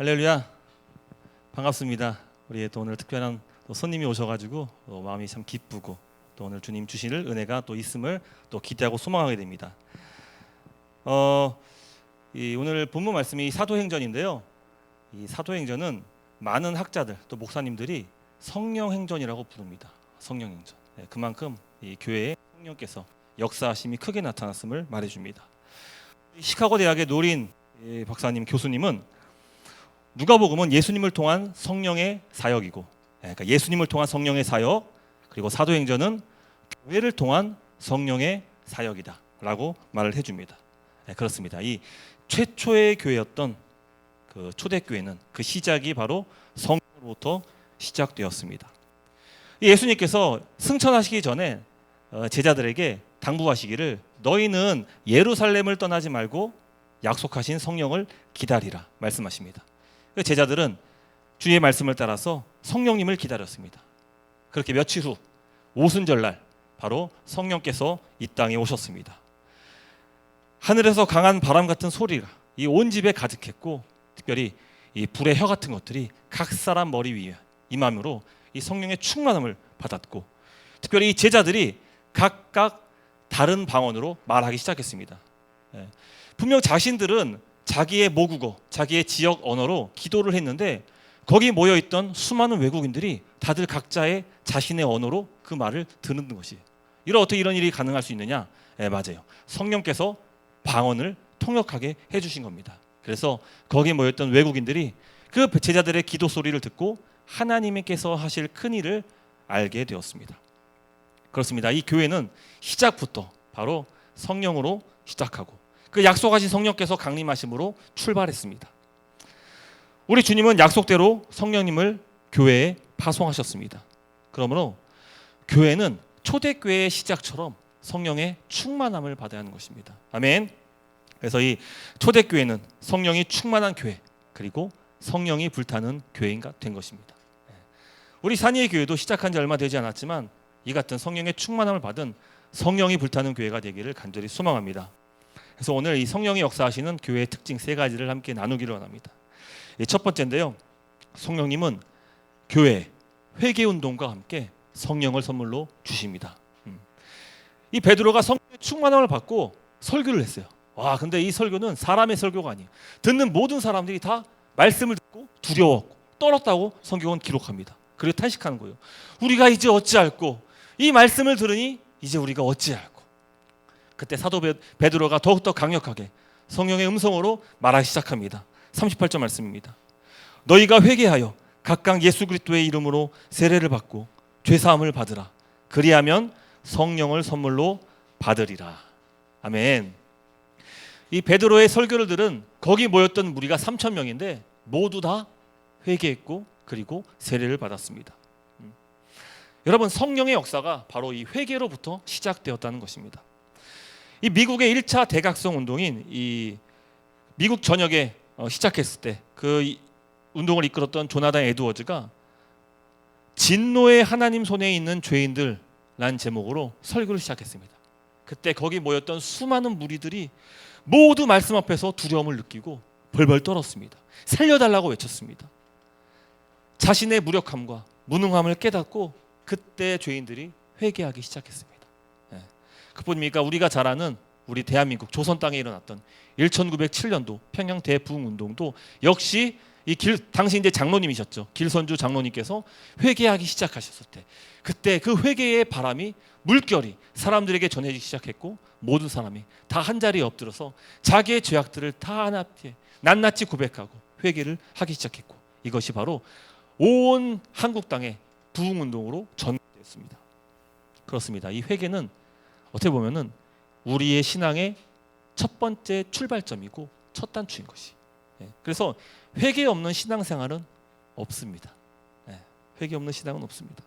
할렐루야, 반갑습니다. 우리 또 오늘 특별한 또 손님이 오셔가지고 또 마음이 참 기쁘고 또 오늘 주님 주실 은혜가 또 있음을 또 기대하고 소망하게 됩니다. 오늘 본문 말씀이 사도행전인데요. 이 사도행전은 많은 학자들 또 목사님들이 성령행전이라고 부릅니다. 성령행전. 그만큼 이 교회에 성령께서 역사하심이 크게 나타났음을 말해줍니다. 시카고 대학의 노린 박사님 교수님은 누가복음은 예수님을 통한 성령의 사역이고, 그러니까 예수님을 통한 성령의 사역, 그리고 사도행전은 교회를 통한 성령의 사역이다라고 말을 해줍니다. 그렇습니다. 이 최초의 교회였던 그 초대교회는 그 시작이 바로 성령으로부터 시작되었습니다. 예수님께서 승천하시기 전에 제자들에게 당부하시기를 너희는 예루살렘을 떠나지 말고 약속하신 성령을 기다리라 말씀하십니다. 제자들은 주의 말씀을 따라서 성령님을 기다렸습니다. 그렇게 며칠 후 오순절날 바로 성령께서 이 땅에 오셨습니다. 하늘에서 강한 바람 같은 소리가 이 온 집에 가득했고, 특별히 이 불의 혀 같은 것들이 각 사람 머리 위에 임함으로 이 성령의 충만함을 받았고, 특별히 이 제자들이 각각 다른 방언으로 말하기 시작했습니다. 분명 자신들은 자기의 모국어, 자기의 지역 언어로 기도를 했는데 거기 모여있던 수많은 외국인들이 다들 각자의 자신의 언어로 그 말을 듣는 것이, 어떻게 이런 일이 가능할 수 있느냐? 맞아요. 성령께서 방언을 통역하게 해주신 겁니다. 그래서 거기 모였던 외국인들이 그 제자들의 기도 소리를 듣고 하나님께서 하실 큰 일을 알게 되었습니다. 그렇습니다. 이 교회는 시작부터 바로 성령으로 시작하고 그 약속하신 성령께서 강림하심으로 출발했습니다. 우리 주님은 약속대로 성령님을 교회에 파송하셨습니다. 그러므로 교회는 초대교회의 시작처럼 성령의 충만함을 받아야 하는 것입니다. 아멘. 그래서 이 초대교회는 성령이 충만한 교회, 그리고 성령이 불타는 교회가 된 것입니다. 우리 산이의 교회도 시작한 지 얼마 되지 않았지만 이 같은 성령의 충만함을 받은 성령이 불타는 교회가 되기를 간절히 소망합니다. 그래서 오늘 이 성령이 역사하시는 교회의 특징 3가지를 함께 나누기를 원합니다. 첫 번째인데요, 성령님은 교회 회개운동과 함께 성령을 선물로 주십니다. 이 베드로가 성령의 충만함을 받고 설교를 했어요. 근데 이 설교는 사람의 설교가 아니에요. 듣는 모든 사람들이 다 말씀을 듣고 두려웠고 떨었다고 성경은 기록합니다. 그리고 탄식하는 거예요. 우리가 이제 어찌할꼬? 이 말씀을 들으니 이제 우리가 어찌할꼬? 그때 사도 베드로가 더욱더 강력하게 성령의 음성으로 말하기 시작합니다. 38절 말씀입니다. 너희가 회개하여 각각 예수 그리스도의 이름으로 세례를 받고 죄사함을 받으라. 그리하면 성령을 선물로 받으리라. 아멘. 이 베드로의 설교를 들은 거기 모였던 무리가 3,000명인데 모두 다 회개했고 그리고 세례를 받았습니다. 여러분, 성령의 역사가 바로 이 회개로부터 시작되었다는 것입니다. 이 미국의 1차 대각성 운동인 이 미국 전역에 시작했을 때 그 운동을 이끌었던 조나단 에드워즈가 진노의 하나님 손에 있는 죄인들라는 제목으로 설교를 시작했습니다. 그때 거기 모였던 수많은 무리들이 모두 말씀 앞에서 두려움을 느끼고 벌벌 떨었습니다. 살려달라고 외쳤습니다. 자신의 무력함과 무능함을 깨닫고 그때 죄인들이 회개하기 시작했습니다. 그뿐입니까? 우리가 잘 아는 우리 대한민국 조선 땅에 일어났던 1907년도 평양 대부흥운동도 역시 당시 이제 장로님이셨죠. 길선주 장로님께서 회개하기 시작하셨을 때, 그때 그 회개의 바람이 물결이 사람들에게 전해지기 시작했고 모든 사람이 다 한자리에 엎드려서 자기의 죄악들을 다 하나님께 낱낱이 고백하고 회개를 하기 시작했고, 이것이 바로 온 한국 땅의 부흥운동으로 전개됐습니다. 그렇습니다. 이 회개는 어떻게 보면은 우리의 신앙의 첫 번째 출발점이고 첫 단추인 것이. 그래서 회개 없는 신앙생활은 없습니다. 회개 없는 신앙은 없습니다.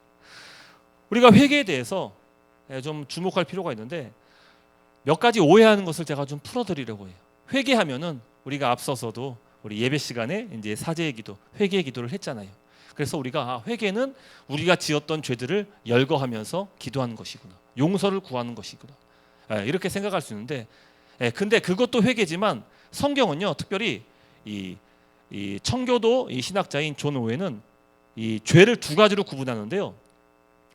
우리가 회개에 대해서 좀 주목할 필요가 있는데 몇 가지 오해하는 것을 제가 좀 풀어드리려고 해요. 회개하면은 우리가 앞서서도 우리 예배 시간에 이제 사제의 기도, 회개의 기도를 했잖아요. 그래서 우리가 회개는 우리가 지었던 죄들을 열거하면서 기도하는 것이구나, 용서를 구하는 것이구나, 이렇게 생각할 수 있는데, 근데 그것도 회개지만 성경은요, 특별히 이 이 청교도 이 신학자인 존 오웬은 이 죄를 두 가지로 구분하는데요.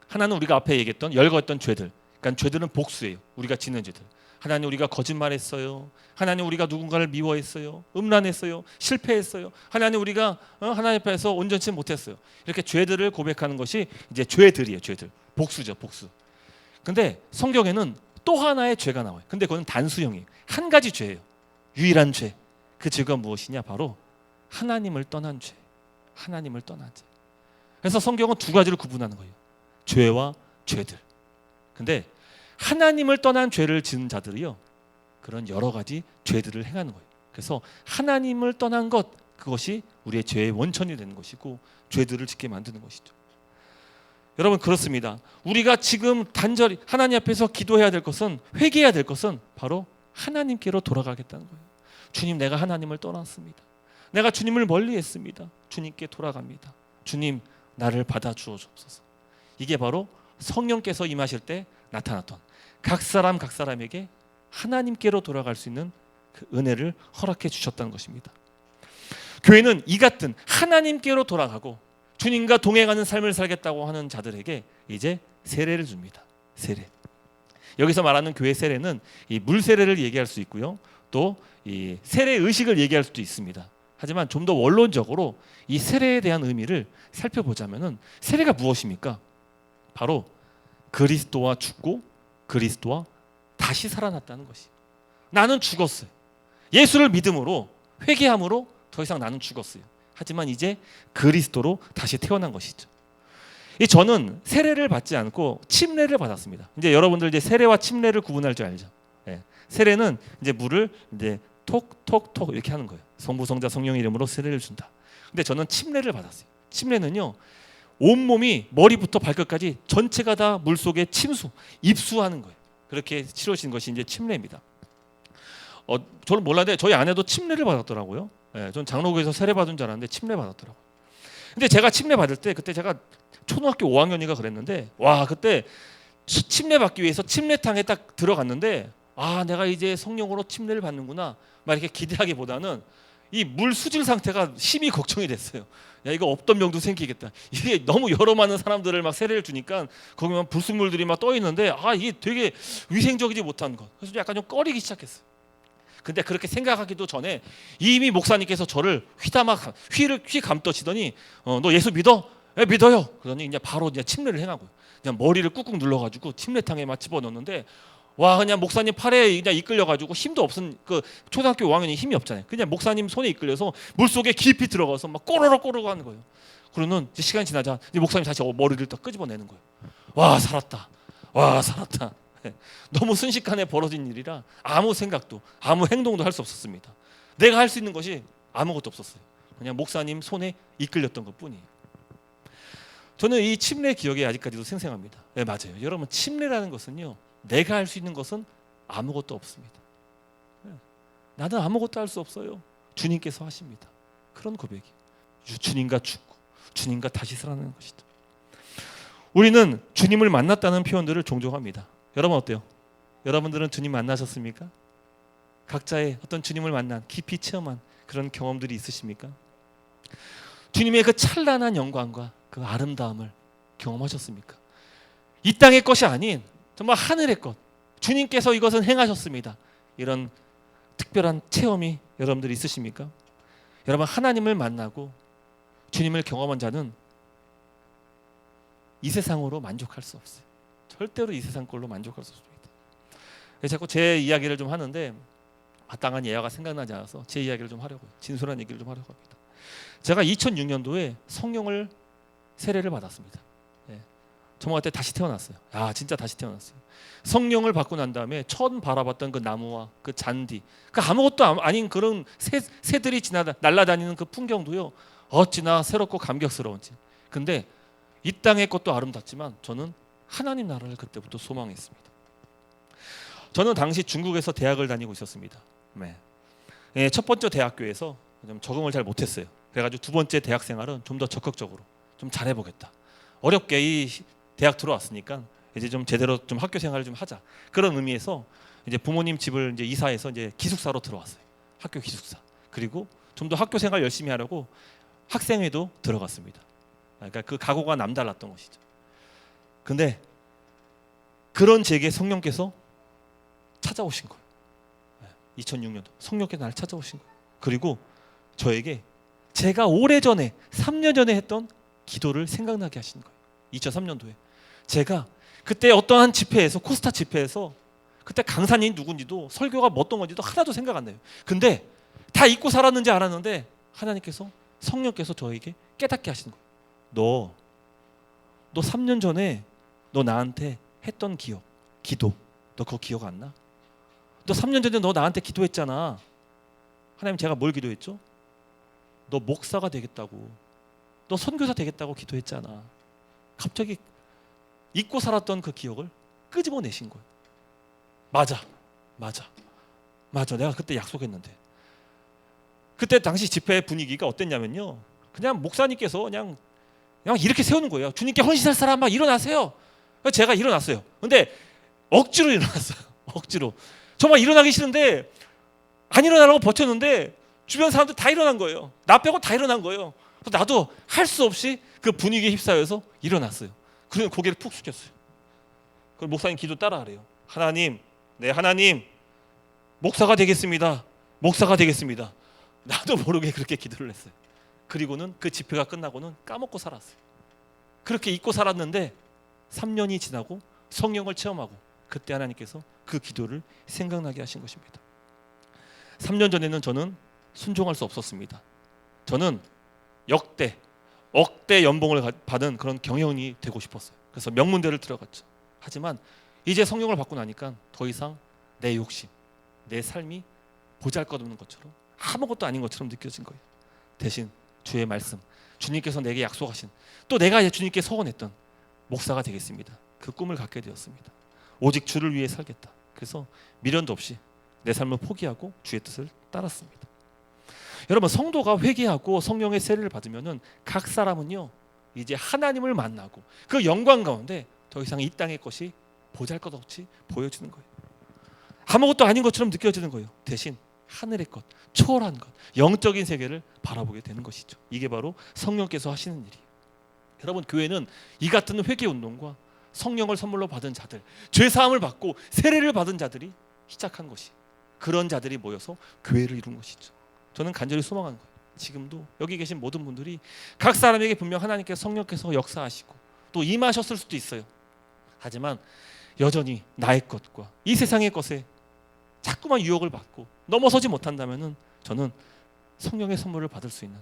하나는 우리가 앞에 얘기했던 열거했던 죄들. 그러니까 죄들은 복수예요. 우리가 짓는 죄들. 하나님 우리가 거짓말했어요. 하나님 우리가 누군가를 미워했어요. 음란했어요. 실패했어요. 하나님 우리가 하나님 앞에서 온전치 못했어요. 이렇게 죄들을 고백하는 것이 이제 죄들이에요. 죄들. 복수죠. 복수. 근데 성경에는 또 하나의 죄가 나와요. 근데 그건 단수형이에요. 한 가지 죄예요. 유일한 죄. 그 죄가 무엇이냐? 바로 하나님을 떠난 죄. 하나님을 떠난 죄. 그래서 성경은 두 가지를 구분하는 거예요. 죄와 죄들. 근데 하나님을 떠난 죄를 지은 자들이요, 그런 여러 가지 죄들을 행하는 거예요. 그래서 하나님을 떠난 것, 그것이 우리의 죄의 원천이 되는 것이고 죄들을 짓게 만드는 것이죠. 여러분, 그렇습니다. 우리가 지금 단절히 하나님 앞에서 기도해야 될 것은, 회개해야 될 것은 바로 하나님께로 돌아가겠다는 거예요. 주님, 내가 하나님을 떠났습니다. 내가 주님을 멀리했습니다. 주님께 돌아갑니다. 주님, 나를 받아주어 주옵소서. 이게 바로 성령께서 임하실 때 나타났던 각 사람에게 하나님께로 돌아갈 수 있는 그 은혜를 허락해 주셨다는 것입니다. 교회는 이 같은 하나님께로 돌아가고 주님과 동행하는 삶을 살겠다고 하는 자들에게 이제 세례를 줍니다. 세례. 여기서 말하는 교회 세례는 이 물 세례를 얘기할 수 있고요, 또 이 세례 의식을 얘기할 수도 있습니다. 하지만 좀 더 원론적으로 이 세례에 대한 의미를 살펴보자면은, 세례가 무엇입니까? 바로 그리스도와 죽고 그리스도와 다시 살아났다는 것이에요. 나는 죽었어요. 예수를 믿음으로, 회개함으로 더 이상 나는 죽었어요. 하지만 이제 그리스도로 다시 태어난 것이죠. 저는 세례를 받지 않고 침례를 받았습니다. 이제 여러분들 이제 세례와 침례를 구분할 줄 알죠. 예. 세례는 이제 물을 이제 톡톡톡 이렇게 하는 거예요. 성부, 성자, 성령 이름으로 세례를 준다. 근데 저는 침례를 받았어요. 침례는요, 온몸이 머리부터 발끝까지 전체가 다 물속에 입수하는 거예요. 그렇게 치러진 것이 이제 침례입니다. 저는 몰랐는데 저희 아내도 침례를 받았더라고요. 예, 전 장로교에서 세례 받은 줄 알았는데 침례 받았더라고요. 근데 제가 침례 받을 때, 그때 제가 초등학교 5학년인가 그랬는데, 와, 그때 침례 받기 위해서 침례탕에 딱 들어갔는데, 아, 내가 이제 성령으로 침례를 받는구나 막 이렇게 기대하기보다는 이 물 수질 상태가 심히 걱정이 됐어요. 야, 이거 없던 병도 생기겠다. 이게 너무 여러 많은 사람들을 막 세례를 주니까 거기만 불순물들이 막 떠 있는데, 아, 이게 되게 위생적이지 못한 것. 그래서 약간 좀 꺼리기 시작했어요. 근데 그렇게 생각하기도 전에 이미 목사님께서 저를 휘 감떠시더니, 너 예수 믿어? 예, 믿어요. 그러더니 이제 바로 이제 침례를 행하고요. 그냥 머리를 꾹꾹 눌러가지고 침례탕에 막 집어넣는데, 와, 그냥 목사님 팔에 그냥 이끌려가지고, 힘도 없은 그 초등학교 5학년이 힘이 없잖아요. 그냥 목사님 손에 이끌려서 물 속에 깊이 들어가서 막 꼬르륵 하는 거예요. 그러는 이제 시간이 지나자 이제 목사님 다시 머리를 딱 끄집어내는 거예요. 와, 살았다. 와, 살았다. 너무 순식간에 벌어진 일이라 아무 생각도 아무 행동도 할 수 없었습니다. 내가 할 수 있는 것이 아무것도 없었어요. 그냥 목사님 손에 이끌렸던 것뿐이에요. 저는 이 침례 기억이 아직까지도 생생합니다. 네, 맞아요. 여러분, 침례라는 것은요, 내가 할 수 있는 것은 아무것도 없습니다. 나는 아무것도 할 수 없어요. 주님께서 하십니다. 그런 고백이 주님과 죽고 주님과 다시 살아나는 것이죠. 우리는 주님을 만났다는 표현들을 종종 합니다. 여러분 어때요? 여러분들은 주님 만나셨습니까? 각자의 어떤 주님을 만난, 깊이 체험한 그런 경험들이 있으십니까? 주님의 그 찬란한 영광과 그 아름다움을 경험하셨습니까? 이 땅의 것이 아닌 정말 하늘의 것, 주님께서 이것은 행하셨습니다. 이런 특별한 체험이 여러분들 있으십니까? 여러분, 하나님을 만나고 주님을 경험한 자는 이 세상으로 만족할 수 없어요. 절대로 이 세상 걸로 만족할 수 없습니다. 자꾸 제 이야기를 좀 하는데 마땅한 예화가 생각나지 않아서 제 이야기를 좀 하려고요. 진솔한 얘기를 좀 하려고 합니다. 제가 2006년도에 성령을 세례를 받았습니다. 저와 같아 다시 태어났어요. 아, 진짜 다시 태어났어요. 성령을 받고 난 다음에 처음 바라봤던 그 나무와 그 잔디, 그 아무것도 아닌 그런 새들이 날아다니는 그 풍경도요, 어찌나 새롭고 감격스러운지. 근데 이 땅의 것도 아름답지만 저는 하나님 나라를 그때부터 소망했습니다. 저는 당시 중국에서 대학을 다니고 있었습니다. 네. 첫 번째 대학교에서 좀 적응을 잘 못했어요. 그래가지고 두 번째 대학 생활은 좀 더 적극적으로 좀 잘해보겠다. 어렵게 이 대학 들어왔으니까 이제 좀 제대로 좀 학교 생활을 좀 하자. 그런 의미에서 이제 부모님 집을 이제 이사해서 이제 기숙사로 들어왔어요. 학교 기숙사. 그리고 좀 더 학교 생활 열심히 하려고 학생회도 들어갔습니다. 그러니까 그 각오가 남달랐던 것이죠. 근데 그런 제게 성령께서 찾아오신 거예요. 2006년도 성령께서 나를 찾아오신 거예요. 그리고 저에게 제가 오래전에 3년 전에 했던 기도를 생각나게 하신 거예요. 2003년도에 제가 그때 어떤 한 집회에서, 코스타 집회에서, 그때 강사님이 누군지도 설교가 뭐 어떤 건지도 하나도 생각 안 나요. 근데 다 잊고 살았는지 알았는데 하나님께서, 성령께서 저에게 깨닫게 하신 거예요. 너 3년 전에 너 나한테 했던 기도 너 그거 기억 안 나? 너 3년 전에 너 나한테 기도했잖아. 하나님, 제가 뭘 기도했죠? 너 목사가 되겠다고, 너 선교사 되겠다고 기도했잖아. 갑자기 잊고 살았던 그 기억을 끄집어내신 거예요. 맞아. 내가 그때 약속했는데. 그때 당시 집회 분위기가 어땠냐면요, 그냥 목사님께서 그냥 이렇게 세우는 거예요. 주님께 헌신할 사람 막 일어나세요. 제가 일어났어요. 근데 억지로 일어났어요. 억지로. 정말 일어나기 싫은데 안 일어나라고 버텼는데 주변 사람들 다 일어난 거예요. 나 빼고 다 일어난 거예요. 그래서 나도 할 수 없이 그 분위기에 휩싸여서 일어났어요. 그러면 고개를 푹 숙였어요. 그럼 목사님 기도 따라하래요. 하나님, 네, 하나님, 목사가 되겠습니다. 나도 모르게 그렇게 기도를 했어요. 그리고는 그 집회가 끝나고는 까먹고 살았어요. 그렇게 잊고 살았는데 3년이 지나고 성령을 체험하고 그때 하나님께서 그 기도를 생각나게 하신 것입니다. 3년 전에는 저는 순종할 수 없었습니다. 저는 억대 연봉을 받은 그런 경영이 되고 싶었어요. 그래서 명문대를 들어갔죠. 하지만 이제 성령을 받고 나니까 더 이상 내 욕심, 내 삶이 보잘것없는 것처럼, 아무것도 아닌 것처럼 느껴진 거예요. 대신 주의 말씀, 주님께서 내게 약속하신, 또 내가 주님께 서원했던 목사가 되겠습니다. 그 꿈을 갖게 되었습니다. 오직 주를 위해 살겠다. 그래서 미련도 없이 내 삶을 포기하고 주의 뜻을 따랐습니다. 여러분, 성도가 회개하고 성령의 세례를 받으면은 각 사람은요, 이제 하나님을 만나고 그 영광 가운데 더 이상 이 땅의 것이 보잘것없이 보여지는 거예요. 아무것도 아닌 것처럼 느껴지는 거예요. 대신 하늘의 것, 초월한 것, 영적인 세계를 바라보게 되는 것이죠. 이게 바로 성령께서 하시는 일이에요. 여러분, 교회는 이 같은 회개 운동과 성령을 선물로 받은 자들, 죄 사함을 받고 세례를 받은 자들이 시작한 것이, 그런 자들이 모여서 교회를 이룬 것이죠. 저는 간절히 소망하는 거예요. 지금도 여기 계신 모든 분들이 각 사람에게 분명 하나님께서, 성령께서 역사하시고 또 임하셨을 수도 있어요. 하지만 여전히 나의 것과 이 세상의 것에 자꾸만 유혹을 받고 넘어서지 못한다면은 저는 성령의 선물을 받을 수 있는,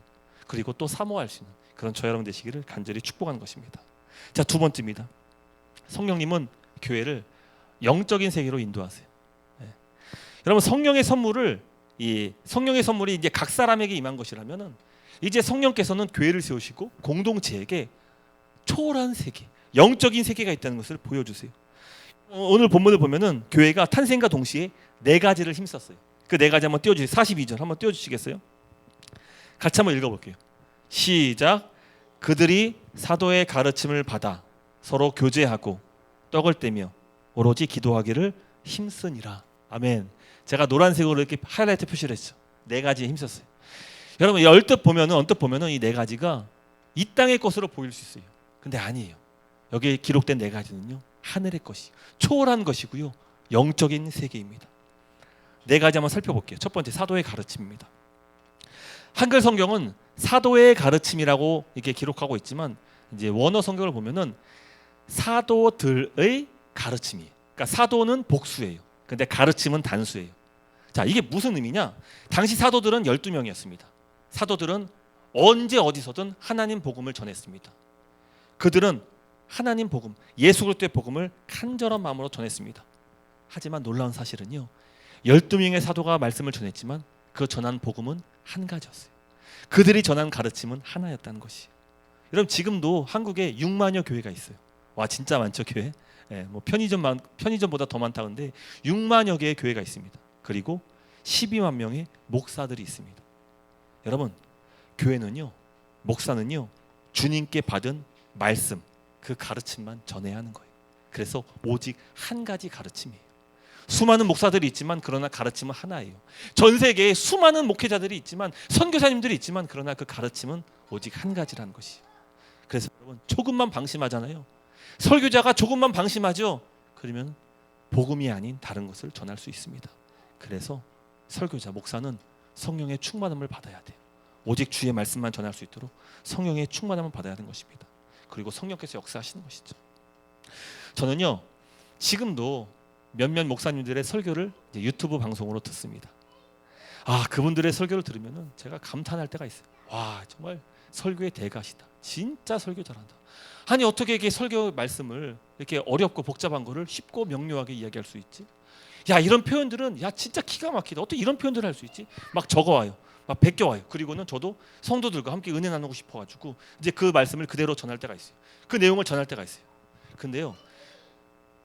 그리고 또 사모할 수 있는 그런 저 여러분 되시기를 간절히 축복하는 것입니다. 자, 두 번째입니다. 성령님은 교회를 영적인 세계로 인도하세요. 여러분, 성령의 선물이 이제 각 사람에게 임한 것이라면은 이제 성령께서는 교회를 세우시고 공동체에게 초월한 세계, 영적인 세계가 있다는 것을 보여주세요. 오늘 본문을 보면은 교회가 탄생과 동시에 네 가지를 힘썼어요. 그 네 가지 한번 띄워주세요. 42절 한번 띄워주시겠어요? 같이 한번 읽어볼게요. 시작. 그들이 사도의 가르침을 받아 서로 교제하고 떡을 떼며 오로지 기도하기를 힘쓰니라. 아멘. 제가 노란색으로 이렇게 하이라이트 표시를 했죠. 네 가지에 힘썼어요. 여러분, 언뜻 보면은 이 네 가지가 이 땅의 것으로 보일 수 있어요. 근데 아니에요. 여기에 기록된 네 가지는요, 하늘의 것이, 초월한 것이고요, 영적인 세계입니다. 네 가지 한번 살펴볼게요. 첫 번째, 사도의 가르침입니다. 한글 성경은 사도의 가르침이라고 이렇게 기록하고 있지만 이제 원어 성경을 보면은 사도들의 가르침이에요. 그러니까 사도는 복수예요. 근데 가르침은 단수예요. 자, 이게 무슨 의미냐? 당시 사도들은 12명이었습니다. 사도들은 언제 어디서든 하나님 복음을 전했습니다. 그들은 하나님 복음, 예수 그리스도의 복음을 간절한 마음으로 전했습니다. 하지만 놀라운 사실은요, 12명의 사도가 말씀을 전했지만 그 전한 복음은 한 가지였어요. 그들이 전한 가르침은 하나였다는 것이에요. 여러분, 지금도 한국에 6만여 교회가 있어요. 와, 진짜 많죠, 교회? 뭐 편의점보다 더 많다. 근데 6만여 개의 교회가 있습니다. 그리고 12만 명의 목사들이 있습니다. 여러분, 교회는요, 목사는요, 주님께 받은 말씀, 그 가르침만 전해야 하는 거예요. 그래서 오직 한 가지 가르침이에요. 수많은 목사들이 있지만 그러나 가르침은 하나예요. 전 세계에 수많은 목회자들이 있지만 선교사님들이 있지만 그러나 그 가르침은 오직 한 가지라는 것이에요. 그래서 여러분 조금만 방심하잖아요. 설교자가 조금만 방심하죠. 그러면 복음이 아닌 다른 것을 전할 수 있습니다. 그래서 설교자, 목사는 성령의 충만함을 받아야 돼요. 오직 주의 말씀만 전할 수 있도록 성령의 충만함을 받아야 하는 것입니다. 그리고 성령께서 역사하시는 것이죠. 저는요 지금도 몇몇 목사님들의 설교를 이제 유튜브 방송으로 듣습니다. 그분들의 설교를 들으면은 제가 감탄할 때가 있어요. 와, 정말 설교의 대가시다. 진짜 설교 잘한다. 아니 어떻게 이게 설교 말씀을 이렇게 어렵고 복잡한 거를 쉽고 명료하게 이야기할 수 있지? 야, 이런 표현들은 야 진짜 기가 막히다. 어떻게 이런 표현들을 할 수 있지? 막 적어와요. 막 베껴와요. 그리고는 저도 성도들과 함께 은혜 나누고 싶어가지고 이제 그 말씀을 그대로 전할 때가 있어요. 그 내용을 전할 때가 있어요. 근데요,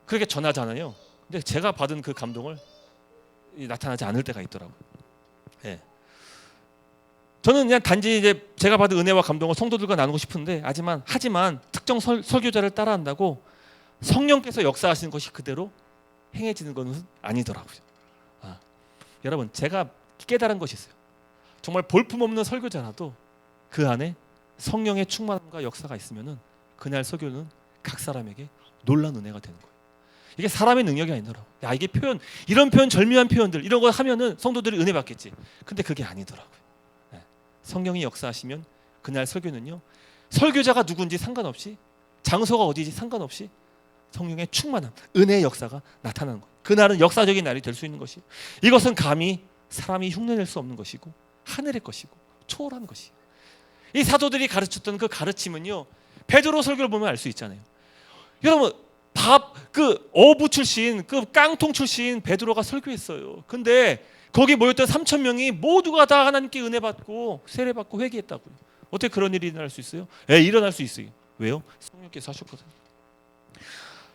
그렇게 전하잖아요. 근데 제가 받은 그 감동을 나타나지 않을 때가 있더라고요. 예. 저는 그냥 단지 이제 제가 받은 은혜와 감동을 성도들과 나누고 싶은데 하지만 특정 설교자를 따라한다고 성령께서 역사하시는 것이 그대로 행해지는 것은 아니더라고요. 여러분 제가 깨달은 것이 있어요. 정말 볼품없는 설교자라도 그 안에 성령의 충만함과 역사가 있으면은 그날 설교는 각 사람에게 놀라운 은혜가 되는 거예요. 이게 사람의 능력이 아니더라고. 야, 이게 이런 표현, 절묘한 표현들 이런 거 하면은 성도들이 은혜 받겠지. 근데 그게 아니더라고요. 성령이 역사하시면 그날 설교는요, 설교자가 누군지 상관없이, 장소가 어디지 상관없이 성령의 충만함, 은혜의 역사가 나타나는 거예요. 그날은 역사적인 날이 될 수 있는 것이에요. 이것은 감히 사람이 흉내낼 수 없는 것이고 하늘의 것이고 초월한 것이에요. 이 사도들이 가르쳤던 그 가르침은요, 베드로 설교를 보면 알 수 있잖아요. 여러분 그 어부 출신, 그 깡통 출신 베드로가 설교했어요. 근데 거기 모였던 3,000명이 모두가 다 하나님께 은혜 받고 세례 받고 회개했다고요. 어떻게 그런 일이 일어날 수 있어요? 일어날 수 있어요. 왜요? 성령께서 하셨거든요.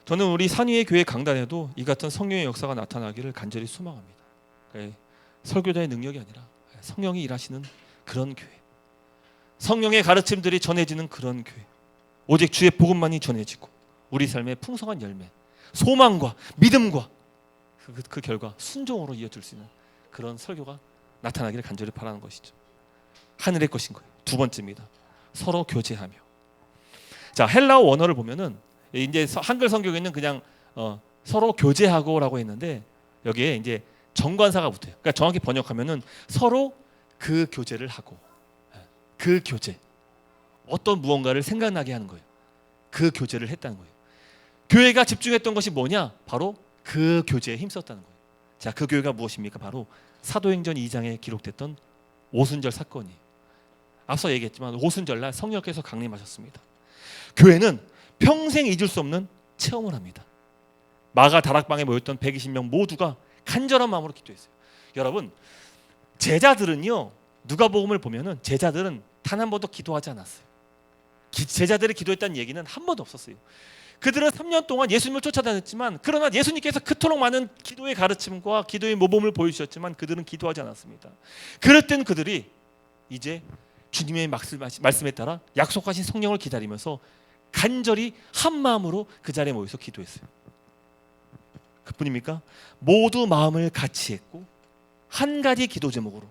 저는 우리 산위의 교회 강단에도 이 같은 성령의 역사가 나타나기를 간절히 소망합니다. 설교자의 능력이 아니라 성령이 일하시는 그런 교회, 성령의 가르침들이 전해지는 그런 교회, 오직 주의 복음만이 전해지고 우리 삶의 풍성한 열매, 소망과 믿음과 그 결과 순종으로 이어질 수 있는 그런 설교가 나타나기를 간절히 바라는 것이죠. 하늘의 것인 거예요. 두 번째입니다. 서로 교제하며. 자, 헬라어 원어를 보면은 이제 한글 성경에는 그냥 서로 교제하고라고 했는데 여기에 이제 정관사가 붙어요. 그러니까 정확히 번역하면은 서로 그 교제를 하고, 그 교제, 어떤 무언가를 생각나게 하는 거예요. 그 교제를 했다는 거예요. 교회가 집중했던 것이 뭐냐? 바로 그 교제에 힘썼다는 거예요. 자, 그 교회가 무엇입니까? 바로 사도행전 2장에 기록됐던 오순절 사건이에요. 앞서 얘기했지만 오순절날 성령께서 강림하셨습니다. 교회는 평생 잊을 수 없는 체험을 합니다. 마가 다락방에 모였던 120명 모두가 간절한 마음으로 기도했어요. 여러분, 제자들은요, 누가복음을 보면은 제자들은 단 한 번도 기도하지 않았어요. 제자들이 기도했다는 얘기는 한 번도 없었어요. 그들은 3년 동안 예수님을 쫓아다녔지만, 그러나 예수님께서 그토록 많은 기도의 가르침과 기도의 모범을 보여주셨지만 그들은 기도하지 않았습니다. 그럴 땐 그들이 이제 주님의 말씀에 따라 약속하신 성령을 기다리면서 간절히 한 마음으로 그 자리에 모여서 기도했어요. 그뿐입니까? 모두 마음을 같이 했고 한 가지 기도 제목으로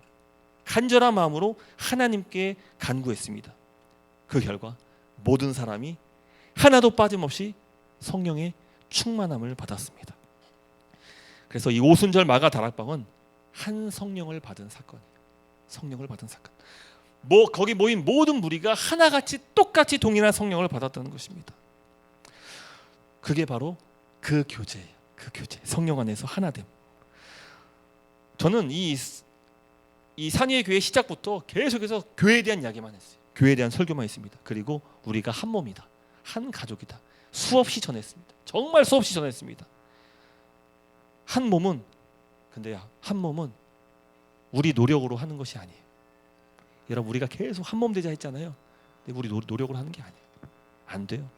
간절한 마음으로 하나님께 간구했습니다. 그 결과 모든 사람이 하나도 빠짐없이 성령의 충만함을 받았습니다. 그래서 이 오순절 마가 다락방은 한 성령을 받은 사건이에요. 성령을 받은 사건. 거기 모인 모든 무리가 하나같이 똑같이 동일한 성령을 받았다는 것입니다. 그게 바로 그 교제예요. 그 교제. 성령 안에서 하나됨. 저는 이 산위의 교회 시작부터 계속해서 교회에 대한 이야기만 했어요. 교회에 대한 설교만 했습니다. 그리고 우리가 한 몸이다. 한 가족이다. 수없이 전했습니다. 정말 수없이 전했습니다. 한 몸은 우리 노력으로 하는 것이 아니에요. 여러분, 우리가 계속 한 몸 되자 했잖아요. 근데 우리 노력으로 하는 게 아니에요. 안 돼요.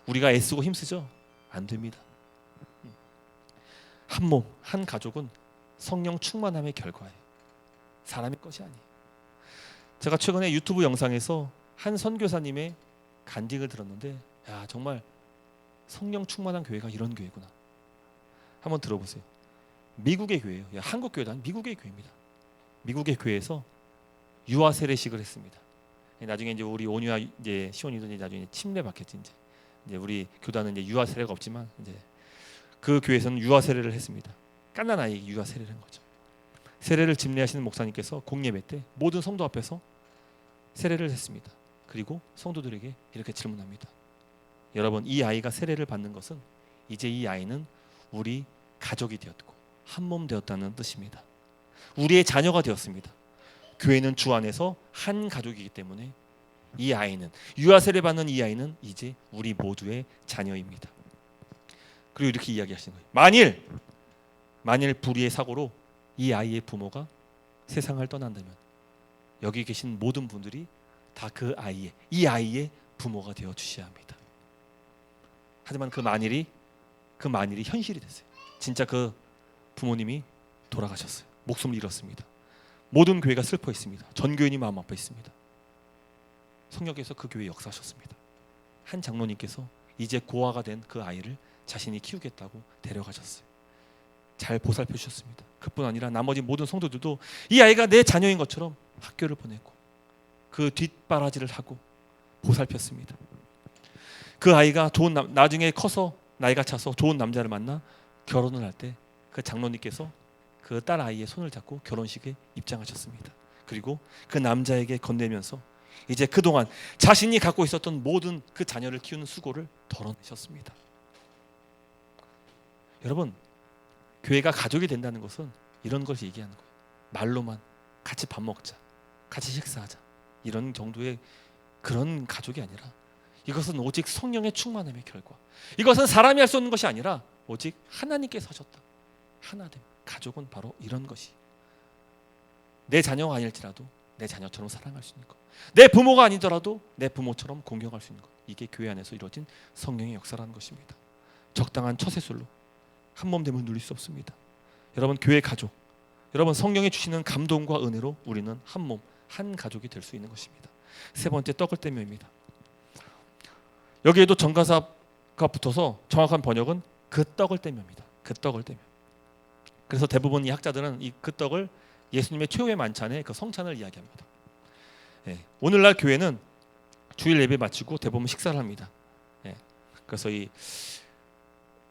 우리가 애쓰고 힘쓰죠? 안 됩니다. 한 몸, 한 가족은 성령 충만함의 결과예요. 사람의 것이 아니에요. 제가 최근에 유튜브 영상에서 한 선교사님의 간증을 들었는데, 야, 정말 성령 충만한 교회가 이런 교회구나. 한번 들어보세요. 미국의 교회예요. 한국 교회도 아니고 미국의 교회입니다. 미국의 교회에서 유아 세례식을 했습니다. 나중에 이제 우리 온유와 이제 시온이도 이제 나중에 침례 받겠지. 이제 우리 교단은 이제 유아 세례가 없지만 이제 그 교회에서는 유아 세례를 했습니다. 갓난 아이에게 유아 세례를 한 거죠. 세례를 집례하시는 목사님께서 공예배 때 모든 성도 앞에서 세례를 했습니다. 그리고 성도들에게 이렇게 질문합니다. 여러분, 이 아이가 세례를 받는 것은 이제 이 아이는 우리 가족이 되었고 한 몸 되었다는 뜻입니다. 우리의 자녀가 되었습니다. 교회는 주 안에서 한 가족이기 때문에 이 아이는, 유아 세례 받는 이 아이는 이제 우리 모두의 자녀입니다. 그리고 이렇게 이야기하시는 거예요. 만일 불의의 사고로 이 아이의 부모가 세상을 떠난다면 여기 계신 모든 분들이 다 이 아이의 부모가 되어 주셔야 합니다. 하지만 그 만일이 현실이 됐어요. 진짜 그 부모님이 돌아가셨어요. 목숨을 잃었습니다. 모든 교회가 슬퍼했습니다. 전 교인이 마음 아파했습니다. 성령께서 그 교회에 역사하셨습니다. 한 장로님께서 이제 고아가 된 그 아이를 자신이 키우겠다고 데려가셨어요. 잘 보살펴 주셨습니다. 그뿐 아니라 나머지 모든 성도들도 이 아이가 내 자녀인 것처럼 학교를 보내고 그 뒷바라지를 하고 보살폈습니다. 그 아이가 나중에 커서 나이가 차서 좋은 남자를 만나 결혼을 할 때 그 장로님께서 그 딸 아이의 손을 잡고 결혼식에 입장하셨습니다. 그리고 그 남자에게 건네면서 이제 그동안 자신이 갖고 있었던 모든 그 자녀를 키우는 수고를 덜어내셨습니다. 여러분, 교회가 가족이 된다는 것은 이런 것을 얘기하는 거예요. 말로만 같이 밥 먹자, 같이 식사하자, 이런 정도의 그런 가족이 아니라 이것은 오직 성령의 충만함의 결과. 이것은 사람이 할 수 없는 것이 아니라 오직 하나님께서 하셨다. 하나됨. 가족은 바로 이런 것이. 내 자녀가 아닐지라도 내 자녀처럼 사랑할 수 있는 것. 내 부모가 아니더라도 내 부모처럼 공경할 수 있는 것. 이게 교회 안에서 이루어진 성령의 역사라는 것입니다. 적당한 처세술로 한 몸됨을 누릴 수 없습니다. 여러분, 교회 가족, 여러분 성령이 주시는 감동과 은혜로 우리는 한 몸, 한 가족이 될 수 있는 것입니다. 세 번째, 떡을 떼며입니다. 여기에도 정가사가 붙어서 정확한 번역은 그 떡을 떼며입니다. 그 떡을 떼며. 그래서 대부분 이 학자들은 그 떡을 예수님의 최후의 만찬에 그 성찬을 이야기합니다. 오늘날 교회는 주일 예배 마치고 대부분 식사를 합니다. 그래서 이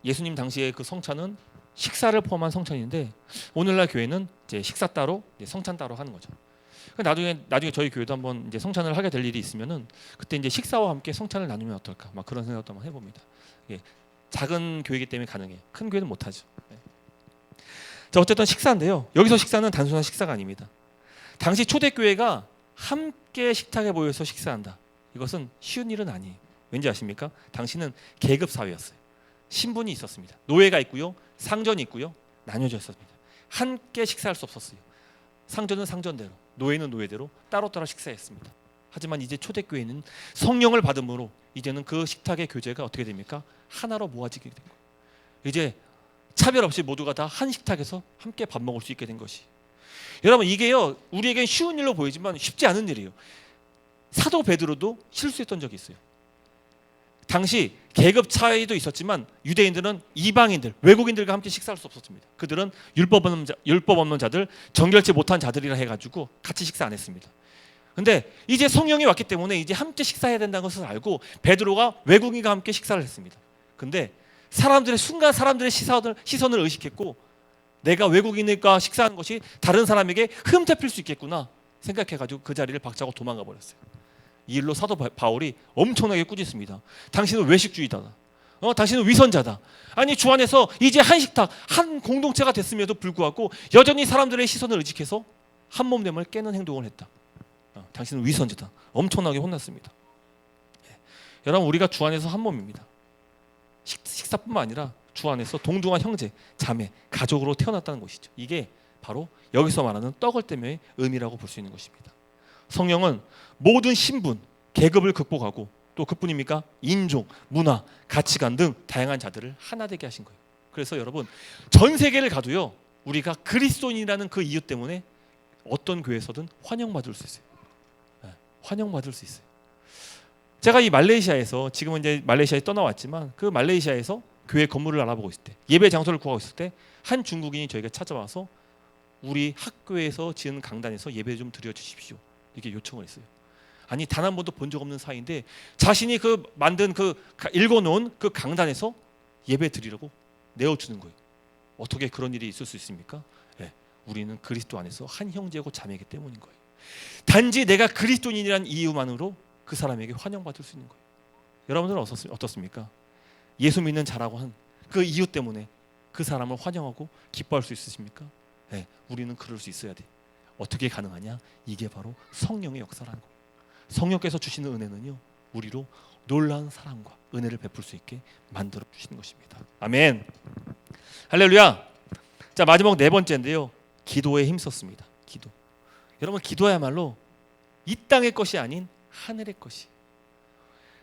예수님 당시의 그 성찬은 식사를 포함한 성찬인데 오늘날 교회는 이제 식사 따로, 이제 성찬 따로 하는 거죠. 나중에 저희 교회도 한번 이제 성찬을 하게 될 일이 있으면은 그때 이제 식사와 함께 성찬을 나누면 어떨까? 막 그런 생각도 한번 해봅니다. 작은 교회이기 때문에 가능해요. 큰 교회는 못하죠. 자, 어쨌든 식사인데요. 여기서 식사는 단순한 식사가 아닙니다. 당시 초대교회가 함께 식탁에 모여서 식사한다. 이것은 쉬운 일은 아니에요. 왠지 아십니까? 당시는 계급 사회였어요. 신분이 있었습니다. 노예가 있고요, 상전이 있고요, 나뉘어져 있었습니다. 함께 식사할 수 없었어요. 상전은 상전대로, 노예는 노예대로 따로따로 식사했습니다. 하지만 이제 초대교회는 성령을 받음으로 이제는 그 식탁의 교제가 어떻게 됩니까? 하나로 모아지게 된 거예요. 이제 차별 없이 모두가 다 한 식탁에서 함께 밥 먹을 수 있게 된 것이. 여러분, 이게요, 우리에겐 쉬운 일로 보이지만 쉽지 않은 일이에요. 사도 베드로도 실수했던 적이 있어요. 당시 계급 차이도 있었지만 유대인들은 이방인들, 외국인들과 함께 식사할 수 없었습니다. 그들은 율법 없는 자들, 정결치 못한 자들이라 해가지고 같이 식사 안 했습니다. 근데 이제 성령이 왔기 때문에 이제 함께 식사해야 된다는 것을 알고 베드로가 외국인과 함께 식사를 했습니다. 근데 순간 사람들의 시선을 의식했고, 내가 외국인과 식사하는 것이 다른 사람에게 흠잡힐 수 있겠구나 생각해가지고 그 자리를 박차고 도망가 버렸어요. 이 일로 사도 바울이 엄청나게 꾸짖습니다. 당신은 외식주의자다. 당신은 위선자다. 아니, 주 안에서 이제 한 식탁, 한 공동체가 됐음에도 불구하고 여전히 사람들의 시선을 의식해서 한 몸됨을 깨는 행동을 했다. 당신은 위선자다. 엄청나게 혼났습니다. 여러분, 우리가 주 안에서 한 몸입니다. 식사뿐만 아니라 주 안에서 동등한 형제, 자매, 가족으로 태어났다는 것이죠. 이게 바로 여기서 말하는 떡을 떼며의 의미라고 볼 수 있는 것입니다. 성령은 모든 신분, 계급을 극복하고 또 그뿐입니까? 인종, 문화, 가치관 등 다양한 자들을 하나 되게 하신 거예요. 그래서 여러분, 전 세계를 가도요, 우리가 그리스도인이라는 그 이유 때문에 어떤 교회에서든 환영받을 수 있어요. 환영받을 수 있어요. 제가 이 말레이시아에서, 지금은 이제 말레이시아에 떠나왔지만 그 말레이시아에서 교회 건물을 알아보고 있을 때, 예배 장소를 구하고 있을 때 한 중국인이 저에게 찾아와서 우리 학교에서 지은 강단에서 예배 좀 드려 주십시오, 이렇게 요청을 했어요. 아니 단 한 번도 본 적 없는 사이인데 자신이 그 만든 그 읽어놓은 그 강단에서 예배 드리려고 내어주는 거예요. 어떻게 그런 일이 있을 수 있습니까? 네, 우리는 그리스도 안에서 한 형제고 자매이기 때문인 거예요. 단지 내가 그리스도인이란 이유만으로 그 사람에게 환영받을 수 있는 거예요. 여러분들은 어떻습니까? 예수 믿는 자라고 한 그 이유 때문에 그 사람을 환영하고 기뻐할 수 있으십니까? 네, 우리는 그럴 수 있어야 돼. 어떻게 가능하냐? 이게 바로 성령의 역사라는 거예요. 성령께서 주시는 은혜는요, 우리로 놀라운 사랑과 은혜를 베풀 수 있게 만들어 주시는 것입니다. 아멘. 할렐루야. 자, 마지막 네 번째인데요, 기도에 힘썼습니다. 기도. 여러분, 기도야말로 이 땅의 것이 아닌 하늘의 것이,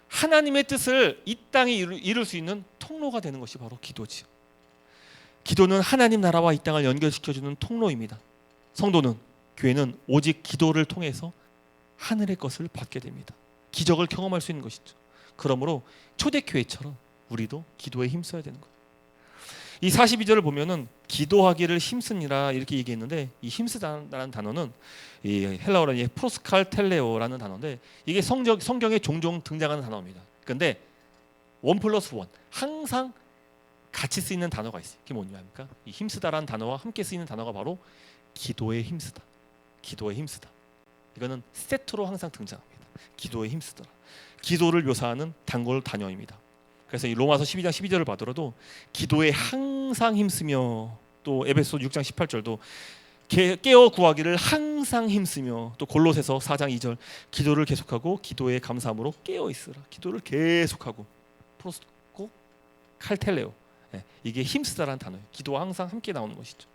하나님의 뜻을 이 땅에 이룰 수 있는 통로가 되는 것이 바로 기도지요. 기도는 하나님 나라와 이 땅을 연결시켜주는 통로입니다. 성도는, 교회는 오직 기도를 통해서 하늘의 것을 받게 됩니다. 기적을 경험할 수 있는 것이죠. 그러므로 초대교회처럼 우리도 기도에 힘써야 되는 거예요. 이 42절을 보면은 기도하기를 힘쓰니라 이렇게 얘기했는데, 이 힘쓰다라는 단어는 이 헬라어로 프로스칼텔레오라는 단어인데, 이게 성경에 종종 등장하는 단어입니다. 그런데 1+1 항상 같이 쓰이는 단어가 있어요. 그게 뭐냐니까, 이 힘쓰다라는 단어와 함께 쓰이는 단어가 바로 기도에 힘쓰다. 기도에 힘쓰다. 이거는 세트로 항상 등장합니다. 기도에 힘쓰더라. 기도를 묘사하는 단어입니다. 그래서 이 로마서 12장 12절을 봐더라도 기도에 항상 힘쓰며, 또 에베소 6장 18절도 깨어 구하기를 항상 힘쓰며, 또 골로새서 4장 2절 기도를 계속하고 기도에 감사함으로 깨어 있으라. 기도를 계속하고, 프로스코 칼텔레오, 이게 힘쓰다라는 단어예요. 기도와 항상 함께 나오는 것이죠.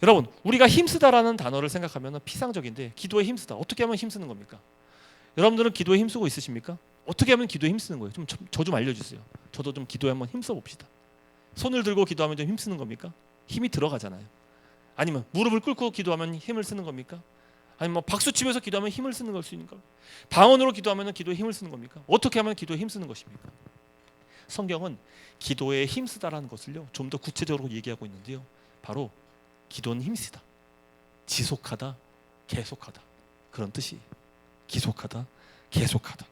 여러분, 우리가 힘쓰다라는 단어를 생각하면 피상적인데, 기도에 힘쓰다, 어떻게 하면 힘쓰는 겁니까? 여러분들은 기도에 힘쓰고 있으십니까? 어떻게 하면 기도에 힘쓰는 거예요? 저 좀 알려주세요. 저도 좀 기도에 한번 힘써 봅시다. 손을 들고 기도하면 좀 힘쓰는 겁니까? 힘이 들어가잖아요. 아니면 무릎을 꿇고 기도하면 힘을 쓰는 겁니까? 아니면 뭐 박수 치면서 기도하면 힘을 쓰는 걸 수 있는 겁니까? 방언으로 기도하면 기도에 힘을 쓰는 겁니까? 어떻게 하면 기도에 힘쓰는 것입니까? 성경은 기도에 힘쓰다라는 것을요, 좀 더 구체적으로 얘기하고 있는데요, 바로 기도는 힘쓰다, 지속하다, 계속하다, 그런 뜻이에요. 지속하다, 계속하다,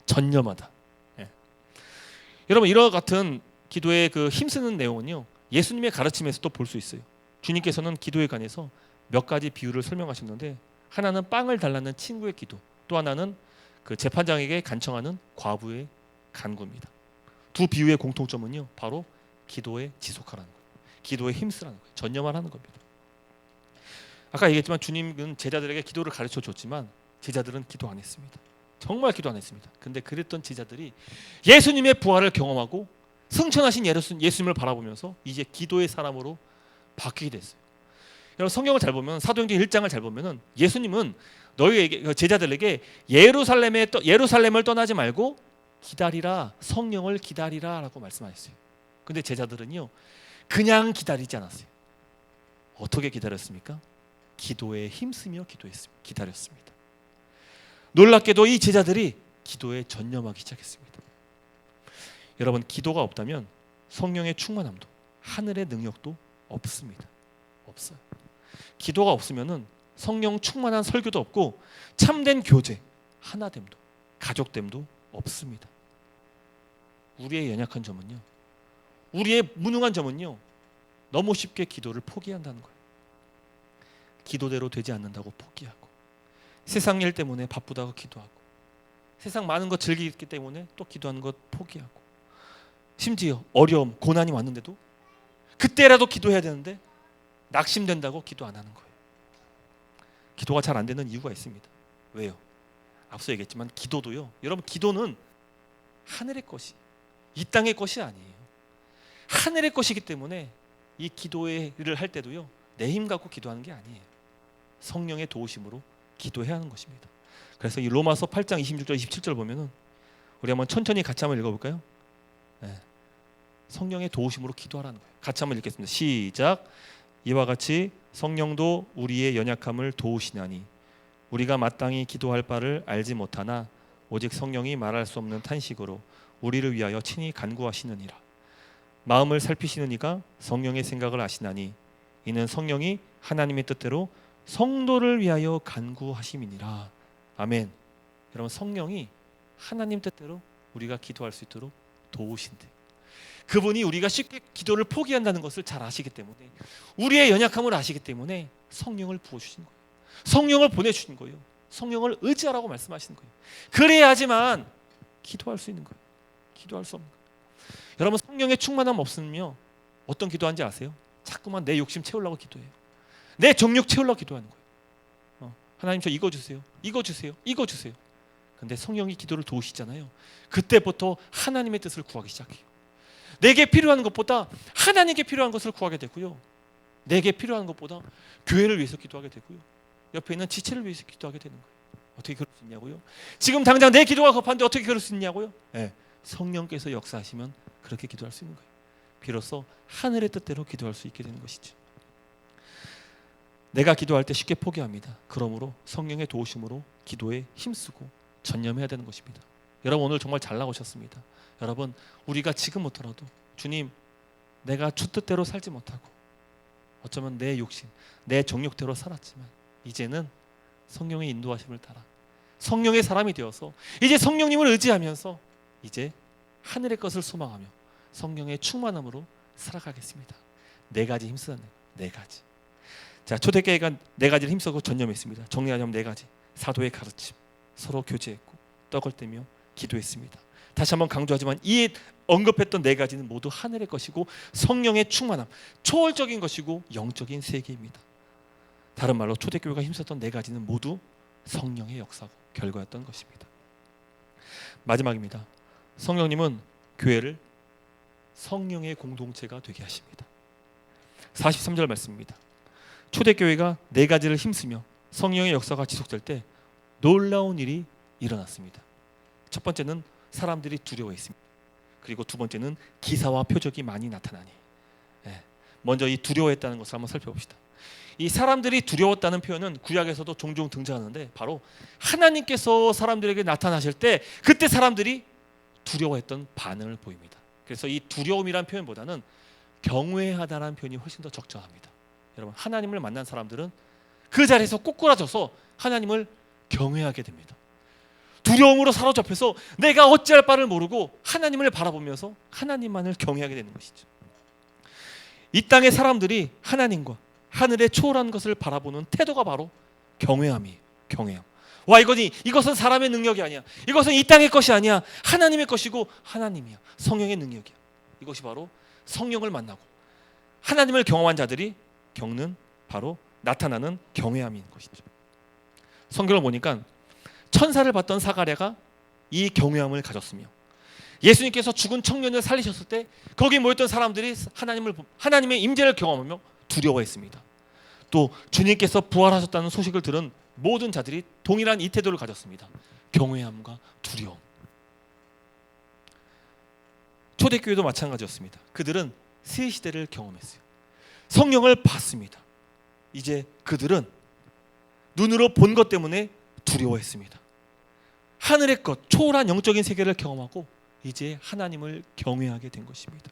전념하다. 여러분, 이와 같은 기도의 그 힘쓰는 내용은요, 예수님의 가르침에서도 볼 수 있어요. 주님께서는 기도에 관해서 몇 가지 비유를 설명하셨는데, 하나는 빵을 달라는 친구의 기도, 또 하나는 그 재판장에게 간청하는 과부의 간구입니다. 두 비유의 공통점은요, 바로 기도에 지속하라는 거예요. 기도에 힘쓰라는 거예요. 전념하라는 겁니다. 아까 얘기했지만 주님은 제자들에게 기도를 가르쳐 줬지만 제자들은 기도 안 했습니다. 정말 기도 안 했습니다. 근데 그랬던 제자들이 예수님의 부활을 경험하고 승천하신 예수님을 바라보면서 이제 기도의 사람으로 바뀌게 됐어요. 여러분, 성경을 잘 보면, 사도행전 1장을 잘 보면은 예수님은 너희에게, 제자들에게 예루살렘을 떠나지 말고 기다리라, 성령을 기다리라라고 말씀하셨어요. 근데 제자들은요, 그냥 기다리지 않았어요. 어떻게 기다렸습니까? 기도에 힘쓰며 기다렸습니다. 놀랍게도 이 제자들이 기도에 전념하기 시작했습니다. 여러분, 기도가 없다면 성령의 충만함도 하늘의 능력도 없습니다. 없어요. 기도가 없으면은 성령 충만한 설교도 없고, 참된 교제, 하나됨도, 가족됨도 없습니다. 우리의 연약한 점은요, 우리의 무능한 점은요, 너무 쉽게 기도를 포기한다는 거예요. 기도대로 되지 않는다고 포기하고, 세상 일 때문에 바쁘다고 기도하고, 세상 많은 것 즐기기 때문에 또 기도하는 것 포기하고, 심지어 어려움, 고난이 왔는데도 그때라도 기도해야 되는데 낙심된다고 기도 안 하는 거예요. 기도가 잘 안 되는 이유가 있습니다. 왜요? 앞서 얘기했지만 기도도요, 여러분, 기도는 하늘의 것이, 이 땅의 것이 아니에요. 하늘의 것이기 때문에 이 기도를 할 때도요, 내 힘 갖고 기도하는 게 아니에요. 성령의 도우심으로 기도해야 하는 것입니다. 그래서 이 로마서 8장 26절 27절 보면은, 우리 한번 천천히 같이 한번 읽어볼까요? 성령의 도우심으로 기도하라는 거예요. 같이 한번 읽겠습니다. 시작. 이와 같이 성령도 우리의 연약함을 도우시나니 우리가 마땅히 기도할 바를 알지 못하나 오직 성령이 말할 수 없는 탄식으로 우리를 위하여 친히 간구하시느니라. 마음을 살피시는 이가 성령의 생각을 아시나니 이는 성령이 하나님의 뜻대로 성도를 위하여 간구하심이니라. 아멘. 여러분, 성령이 하나님 뜻대로 우리가 기도할 수 있도록 도우신대요. 그분이 우리가 쉽게 기도를 포기한다는 것을 잘 아시기 때문에, 우리의 연약함을 아시기 때문에 성령을 부어주신 거예요. 성령을 보내주신 거예요. 성령을 의지하라고 말씀하시는 거예요. 그래야지만 기도할 수 있는 거예요. 기도할 수 없는 거예요. 여러분, 성령의 충만함 없으면요, 어떤 기도하는지 아세요? 자꾸만 내 욕심 채우려고 기도해요. 내 정욕 채우려고 기도하는 거예요. 하나님, 저 이거 주세요, 이거 주세요, 이거 주세요. 근데 성령이 기도를 도우시잖아요. 그때부터 하나님의 뜻을 구하기 시작해요. 내게 필요한 것보다 하나님께 필요한 것을 구하게 되고요, 내게 필요한 것보다 교회를 위해서 기도하게 되고요, 옆에 있는 지체를 위해서 기도하게 되는 거예요. 어떻게 그럴 수 있냐고요? 지금 당장 내 기도가 급한데 어떻게 그럴 수 있냐고요? 네, 성령께서 역사하시면 그렇게 기도할 수 있는 거예요. 비로소 하늘의 뜻대로 기도할 수 있게 되는 것이죠. 내가 기도할 때 쉽게 포기합니다. 그러므로 성령의 도우심으로 기도에 힘쓰고 전념해야 되는 것입니다. 여러분, 오늘 정말 잘 나오셨습니다. 여러분, 우리가 지금부터라도 주님, 내가 주 뜻대로 살지 못하고 어쩌면 내 욕심, 내 정욕대로 살았지만 이제는 성령의 인도하심을 따라 성령의 사람이 되어서 이제 성령님을 의지하면서 이제 하늘의 것을 소망하며 성령의 충만함으로 살아가겠습니다. 네 가지 힘쓰는 네 가지. 자, 초대교회가 네 가지를 힘쓰고 전념했습니다. 정리하자면 네 가지. 사도의 가르침, 서로 교제했고 떡을 떼며 기도했습니다. 다시 한번 강조하지만 이 언급했던 네 가지는 모두 하늘의 것이고 성령의 충만함, 초월적인 것이고 영적인 세계입니다. 다른 말로 초대교회가 힘썼던 네 가지는 모두 성령의 역사고 결과였던 것입니다. 마지막입니다. 성령님은 교회를 성령의 공동체가 되게 하십니다. 43절 말씀입니다. 초대교회가 네 가지를 힘쓰며 성령의 역사가 지속될 때 놀라운 일이 일어났습니다. 첫 번째는 사람들이 두려워했습니다. 그리고 두 번째는 기사와 표적이 많이 나타나니. 먼저 이 두려워했다는 것을 한번 살펴봅시다. 이 사람들이 두려웠다는 표현은 구약에서도 종종 등장하는데, 바로 하나님께서 사람들에게 나타나실 때 그때 사람들이 두려워했던 반응을 보입니다. 그래서 이 두려움이란 표현보다는 경외하다라는 표현이 훨씬 더 적절합니다. 여러분, 하나님을 만난 사람들은 그 자리에서 꼬꾸라져서 하나님을 경외하게 됩니다. 두려움으로 사로잡혀서 내가 어찌할 바를 모르고 하나님을 바라보면서 하나님만을 경외하게 되는 것이죠. 이 땅의 사람들이 하나님과 하늘의 초월한 것을 바라보는 태도가 바로 경외함이에요. 경외함. 와, 이것은 사람의 능력이 아니야. 이것은 이 땅의 것이 아니야. 하나님의 것이고 하나님이야. 성령의 능력이야. 이것이 바로 성령을 만나고 하나님을 경험한 자들이 겪는, 바로 나타나는 경외함인 것이죠. 성경을 보니까 천사를 봤던 사가랴가 이 경외함을 가졌으며, 예수님께서 죽은 청년을 살리셨을 때 거기 모였던 사람들이 하나님의 임재를 경험하며 두려워했습니다. 또 주님께서 부활하셨다는 소식을 들은 모든 자들이 동일한 이 태도를 가졌습니다. 경외함과 두려움. 초대교회도 마찬가지였습니다. 그들은 새 시대를 경험했어요. 성령을 봤습니다. 이제 그들은 눈으로 본 것 때문에 두려워했습니다. 하늘의 것, 초월한 영적인 세계를 경험하고 이제 하나님을 경외하게 된 것입니다.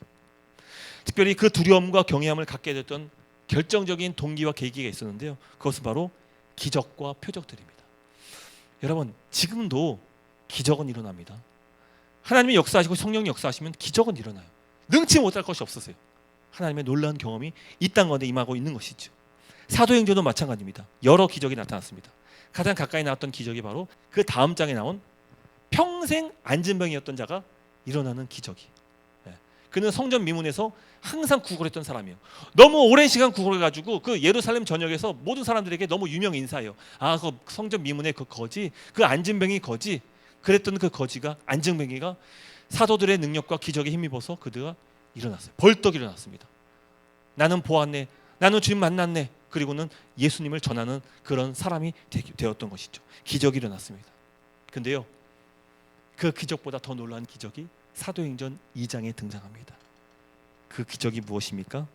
특별히 그 두려움과 경외함을 갖게 됐던 결정적인 동기와 계기가 있었는데요, 그것은 바로 기적과 표적들입니다. 여러분, 지금도 기적은 일어납니다. 하나님이 역사하시고 성령이 역사하시면 기적은 일어나요. 능치 못할 것이 없으세요. 하나님의 놀라운 경험이 이 땅 가운데 임하고 있는 것이죠. 사도행전도 마찬가지입니다. 여러 기적이 나타났습니다. 가장 가까이 나왔던 기적이 바로 그 다음 장에 나온 평생 안진병이었던 자가 일어나는 기적이. 그는 성전 미문에서 항상 구걸했던 사람이에요. 너무 오랜 시간 구걸해가지고 그 예루살렘 전역에서 모든 사람들에게 너무 유명 인사예요. 아, 그 성전 미문의 그 거지, 그 안진병이 거지. 그랬던 그 거지가, 안진병이가 사도들의 능력과 기적에 힘입어서 그들가 일어났어요. 벌떡 일어났습니다. 나는 보았네, 나는 주님 만났네. 그리고는 예수님을 전하는 그런 사람이 되었던 것이죠. 기적이 일어났습니다. 근데요, 그 기적보다 더 놀라운 기적이 사도행전 2장에 등장합니다. 그 기적이 무엇입니까?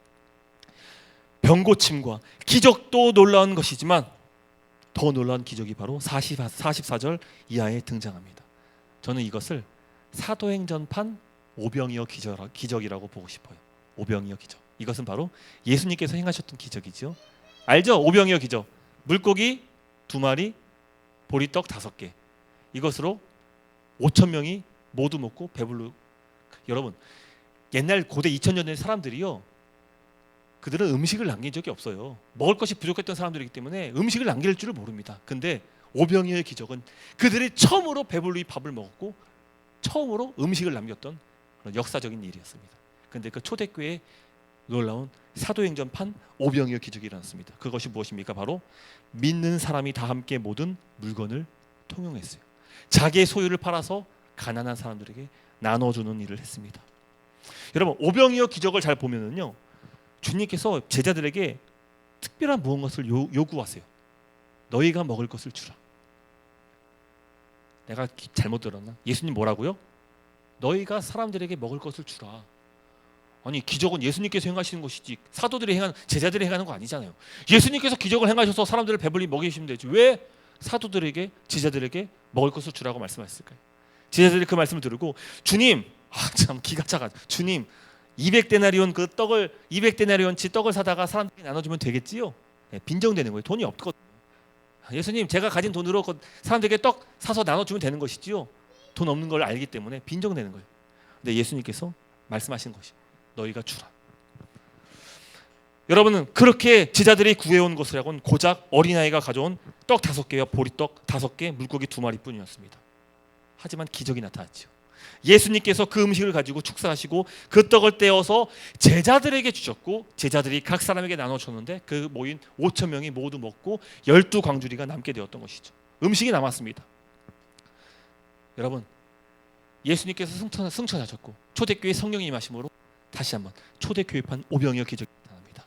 병고침과 기적도 놀라운 것이지만 더 놀라운 기적이 바로 44절 이하에 등장합니다. 저는 이것을 사도행전판 오병이어 기적이라고 보고 싶어요. 오병이어 기적. 이것은 바로 예수님께서 행하셨던 기적이죠. 알죠? 오병이어 기적. 물고기 2마리, 보리떡 5개. 이것으로 5천 명이 모두 먹고 배불러. 여러분, 옛날 고대 2000년 된 사람들이요, 그들은 음식을 남긴 적이 없어요. 먹을 것이 부족했던 사람들이기 때문에 음식을 남길 줄을 모릅니다. 근데 오병이어의 기적은 그들이 처음으로 배불리 밥을 먹었고 처음으로 음식을 남겼던 그런 역사적인 일이었습니다. 근데 그 초대교회에 놀라운 사도행전판 오병이어 기적이 일어났습니다. 그것이 무엇입니까? 바로 믿는 사람이 다 함께 모든 물건을 통용했어요. 자기의 소유를 팔아서 가난한 사람들에게 나눠주는 일을 했습니다. 여러분, 오병이어 기적을 잘 보면은요, 주님께서 제자들에게 특별한 무언가를 요구하세요. 너희가 먹을 것을 주라. 내가 잘못 들었나? 예수님 뭐라고요? 너희가 사람들에게 먹을 것을 주라. 아니, 기적은 예수님께서 행하시는 것이지 사도들이 행하는, 제자들이 행하는 거 아니잖아요. 예수님께서 기적을 행하셔서 사람들을 배불리 먹이시면 되지 왜 사도들에게, 제자들에게 먹을 것을 주라고 말씀하셨을까요? 제자들이 그 말씀을 들고 주님, 참 기가 차가, 주님 200데나리온 그 떡을 200데나리온치 떡을 사다가 사람들에게 나눠주면 되겠지요? 네, 빈정되는 거예요. 돈이 없거든요. 예수님, 제가 가진 돈으로 사람들에게 떡 사서 나눠주면 되는 것이지요. 돈 없는 걸 알기 때문에 빈정되는 거예요. 근데 예수님께서 말씀하신 것이 너희가 주라. 여러분은 그렇게 제자들이 구해온 것이라고는 고작 어린아이가 가져온 떡 5개와 보리떡 5개, 물고기 2마리 뿐이었습니다. 하지만 기적이 나타났죠. 예수님께서 그 음식을 가지고 축사하시고 그 떡을 떼어서 제자들에게 주셨고 제자들이 각 사람에게 나눠줬는데 그 모인 5천 명이 모두 먹고 12광주리가 남게 되었던 것이죠. 음식이 남았습니다. 여러분, 예수님께서 승천하셨고 초대교회 성령이 임하심으로 다시 한번 초대교회판 오병이어 기적이 나타납니다.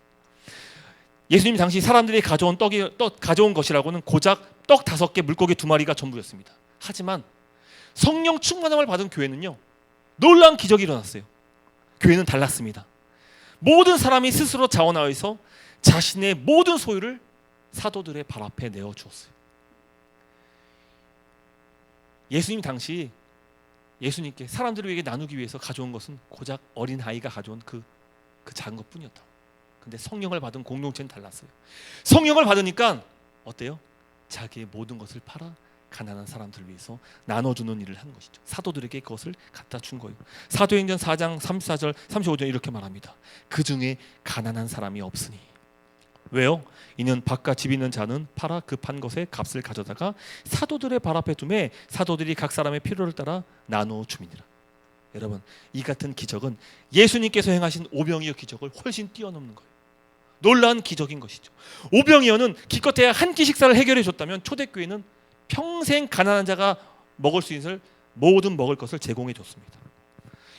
예수님 당시 사람들이 가져온 가져온 것이라고는 고작 떡 5개, 물고기 2마리가 전부였습니다. 하지만 성령 충만함을 받은 교회는요, 놀라운 기적이 일어났어요. 교회는 달랐습니다. 모든 사람이 스스로 자원하여서 자신의 모든 소유를 사도들의 발 앞에 내어 주었어요. 예수님 당시 예수님께 사람들에게 나누기 위해서 가져온 것은 고작 어린 아이가 가져온 그 작은 것뿐이었다. 근데 성령을 받은 공동체는 달랐어요. 성령을 받으니까 어때요? 자기의 모든 것을 팔아 가난한 사람들을 위해서 나눠주는 일을 한 것이죠. 사도들에게 그것을 갖다 준 거예요. 사도행전 4장 34절 35절 이렇게 말합니다. 그 중에 가난한 사람이 없으니. 왜요? 이는 밭과 집 있는 자는 팔아 그 판 것의 값을 가져다가 사도들의 발 앞에 두매 사도들이 각 사람의 필요를 따라 나누어 줌이니라. 여러분, 이 같은 기적은 예수님께서 행하신 오병이어 기적을 훨씬 뛰어넘는 거예요. 놀라운 기적인 것이죠. 오병이어는 기껏해야 한 끼 식사를 해결해 줬다면 초대교회는 평생 가난한 자가 먹을 수 있는 모든 먹을 것을 제공해 줬습니다.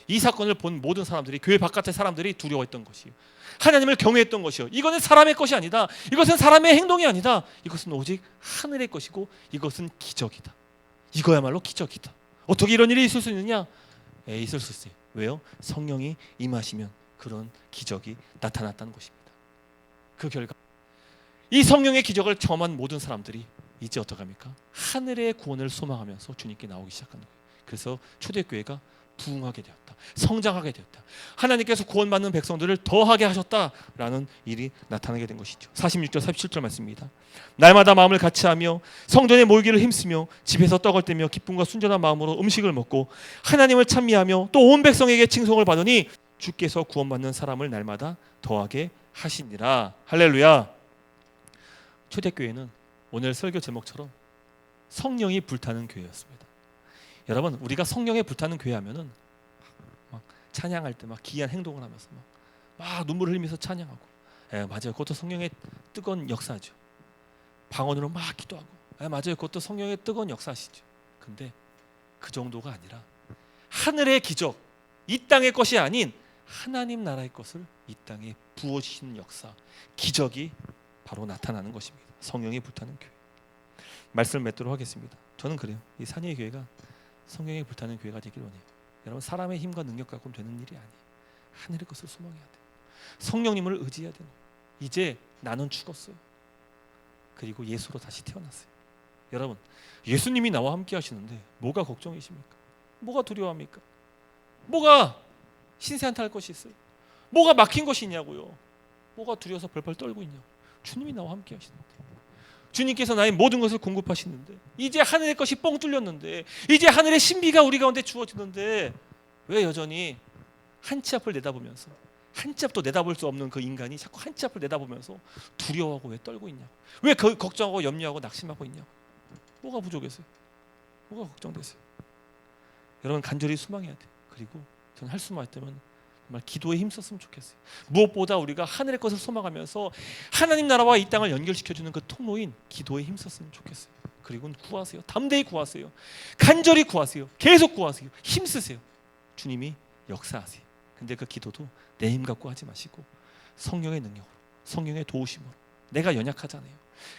이 사건을 본 모든 사람들이, 교회 바깥의 사람들이 두려워했던 것이에요. 하나님을 경외했던 것이요. 이것은 사람의 것이 아니다. 이것은 사람의 행동이 아니다. 이것은 오직 하늘의 것이고 이것은 기적이다. 이거야말로 기적이다. 어떻게 이런 일이 있을 수 있느냐? 있을 수 있어요. 왜요? 성령이 임하시면 그런 기적이 나타났다는 것입니다. 그 결과 이 성령의 기적을 경험한 모든 사람들이 이제 어떡합니까? 하늘의 구원을 소망하면서 주님께 나오기 시작하는 거예요. 그래서 초대교회가 부흥하게 되었다. 성장하게 되었다. 하나님께서 구원받는 백성들을 더하게 하셨다라는 일이 나타나게 된 것이죠. 46절 47절 말씀입니다. 날마다 마음을 같이하며 성전에 모이기를 힘쓰며 집에서 떡을 떼며 기쁨과 순전한 마음으로 음식을 먹고 하나님을 찬미하며 또 온 백성에게 칭송을 받으니 주께서 구원받는 사람을 날마다 더하게 하시니라. 할렐루야. 초대교회는 오늘 설교 제목처럼 성령이 불타는 교회였습니다. 여러분, 우리가 성령에 불타는 교회 하면은 막 찬양할 때 막 기이한 행동을 하면서 막 눈물을 흘리면서 찬양하고, 맞아요. 그것도 성령의 뜨거운 역사죠. 방언으로 막 기도하고, 맞아요. 그것도 성령의 뜨거운 역사시죠. 근데 그 정도가 아니라 하늘의 기적, 이 땅의 것이 아닌 하나님 나라의 것을 이 땅에 부어주시는 역사, 기적이 바로 나타나는 것입니다. 성령이 불타는 교회. 말씀을 맺도록 하겠습니다. 저는 그래요. 이 산의 교회가 성령이 불타는 교회가 되길 원해요. 여러분, 사람의 힘과 능력 갖고는 되는 일이 아니에요. 하늘의 것을 소망해야 돼요. 성령님을 의지해야 돼요. 이제 나는 죽었어요. 그리고 예수로 다시 태어났어요. 여러분, 예수님이 나와 함께 하시는데 뭐가 걱정이십니까? 뭐가 두려워합니까? 뭐가 신세한테 할 것이 있어요? 뭐가 막힌 것이 있냐고요? 뭐가 두려워서 벌벌 떨고 있냐고? 주님이 나와 함께 하시는데, 주님께서 나의 모든 것을 공급하시는데, 이제 하늘의 것이 뻥 뚫렸는데, 이제 하늘의 신비가 우리 가운데 주어지는데 왜 여전히 한 치 앞을 내다보면서, 한 치 앞도 내다볼 수 없는 그 인간이 자꾸 한 치 앞을 내다보면서 두려워하고 왜 떨고 있냐고? 왜 걱정하고 염려하고 낙심하고 있냐고? 뭐가 부족해서요? 뭐가 걱정되세요? 여러분 간절히 소망해야 돼요. 그리고 저는 할 수만 있다면 정말 기도에 힘썼으면 좋겠어요. 무엇보다 우리가 하늘의 것을 소망하면서 하나님 나라와 이 땅을 연결시켜주는 그 통로인 기도에 힘썼으면 좋겠어요. 그리고 구하세요. 담대히 구하세요. 간절히 구하세요. 계속 구하세요. 힘쓰세요. 주님이 역사하세요. 근데 그 기도도 내 힘 갖고 하지 마시고 성령의 능력으로, 성령의 도우심으로. 내가 연약하잖아요.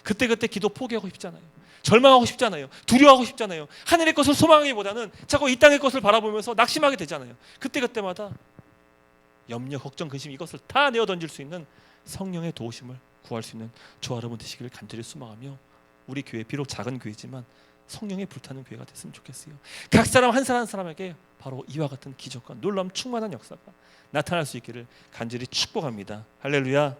그때 기도 포기하고 싶잖아요. 절망하고 싶잖아요. 두려워하고 싶잖아요. 하늘의 것을 소망하기보다는 자꾸 이 땅의 것을 바라보면서 낙심하게 되잖아요. 그때마다 염려, 걱정, 근심 이것을 다 내어 던질 수 있는 성령의 도우심을 구할 수 있는 저와 여러분 되시기를 간절히 소망하며, 우리 교회 비록 작은 교회지만 성령의 불타는 교회가 됐으면 좋겠어요. 각 사람 한 사람 한 사람에게 바로 이와 같은 기적과 놀라움 충만한 역사가 나타날 수 있기를 간절히 축복합니다. 할렐루야.